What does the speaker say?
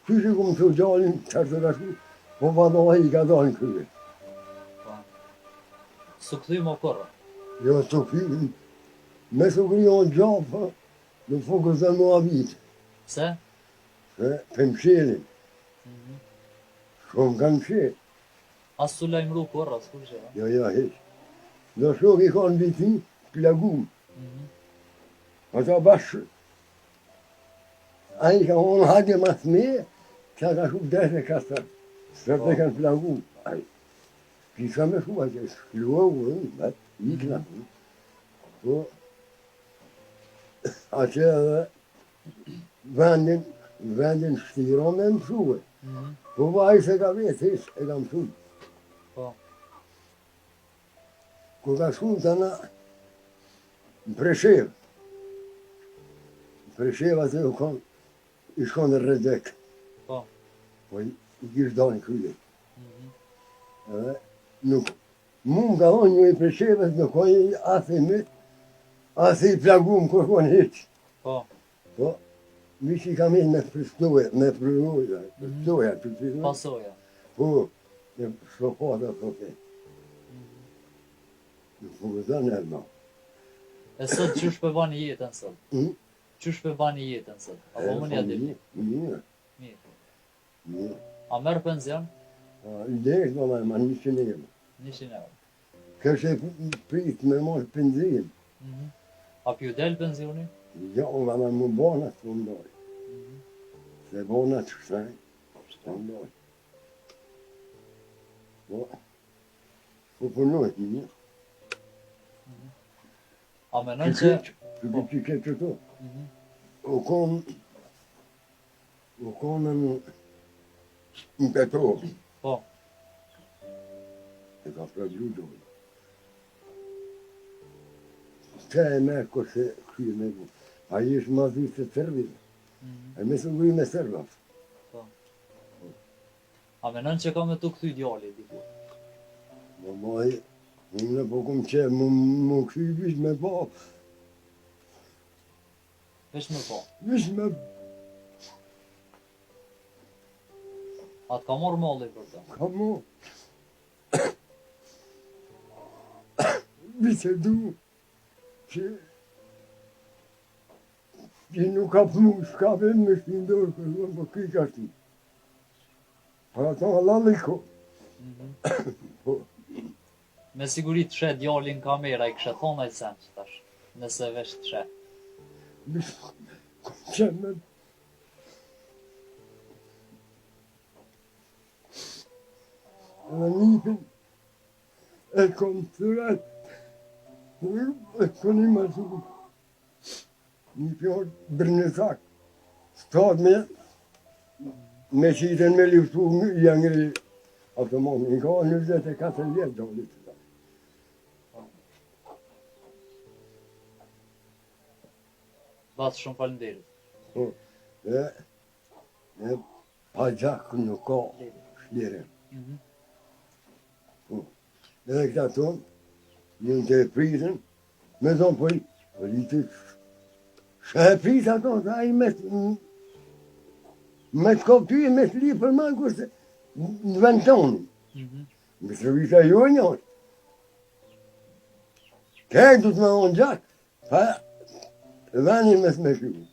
Qysh i kumë të gjallin, qërë të ka shku, po vadohi i ka dalin kryve. Su këthy më përra? Jo, të këthy, me së kryon gjafë, në fokës dhe mua vitë. Pse? Se për mshelin, shumë kanë mshel. As su lajmëru përra, s'ku që? Jo, heq. Në shok i ka në vitin, plagum. Ata bashkë, a i ka onë hadje mas me, që ka shumë deshe kastër, së të kanë plagum. Kisha me shumë, që shluë unë, i knakë. Po, që edhe vendin shtiron me mësue. Po vaj se ka vetë, e ka mësue. Po. Kur ka shku të na në Preshevë. Në Preshevë atë i shkon në Redek. Po. Po i kishë dalë në kryje. Edhe nuk, mu më ka thonë një i Preshevës në koj asë i mëtë, asë i plagum kur konë heqë. Po. Po, vish i kam inë me përstoja, me përstoja, të të të Pasoja. po, në shokata të okej. Në fugëzën e ma. E sot qysh për bani jetën sot? Qysh për bani jetën sot? Apo më një adil? Mirë. Mirë. A merë penzion? Lekë do me ma 100 euro. 100 euro. Kështë e prit me marë penzion. A pju del penzioni? Ja, unë me më bona të ndoj. Se bona të shtaj, të ndoj. Po punoj të një. A menon që... Që këtë që to. U konë në Petrovë. Po. E ka pragju dojë. Që e me kështë kërë me bu. A i është ma dhjë të tërvive. E me së ngujë me sërvat. Po. A menon që ka me të këthy djali, diku? Mo moj, unë në po kumë që më këthy vish me po. Vesh me po. Vish me... A të ka morë molli për të? Ka mo. Vise du. Që nuk ka punu, s'ka ven me shpindorë, kërë më këj ka shtu. Pra ta laliko. Po. Me siguri të shet djalin kamera, i kështë thonë ajtë sen që tash, nëse vesh të shet. Vish, që me... Edhe nipin e kom të ratë. E këni ma shumë. Një pjohë bërnësak. Stat me qitën me liftu jangri automobil. Në ka 24 vjetë dolit. Batë shumë falenderit. E pa gjakë nuk ka shlire. Edhe këta tonë, njën të e pritën, me zonë politë, shë e pritë ato, a i me të koptyje, me të li për ma kërse në vend tonë. Me të vita jo njërë. Kërë du të me onë gjakë, pa vendin me të me shqyë.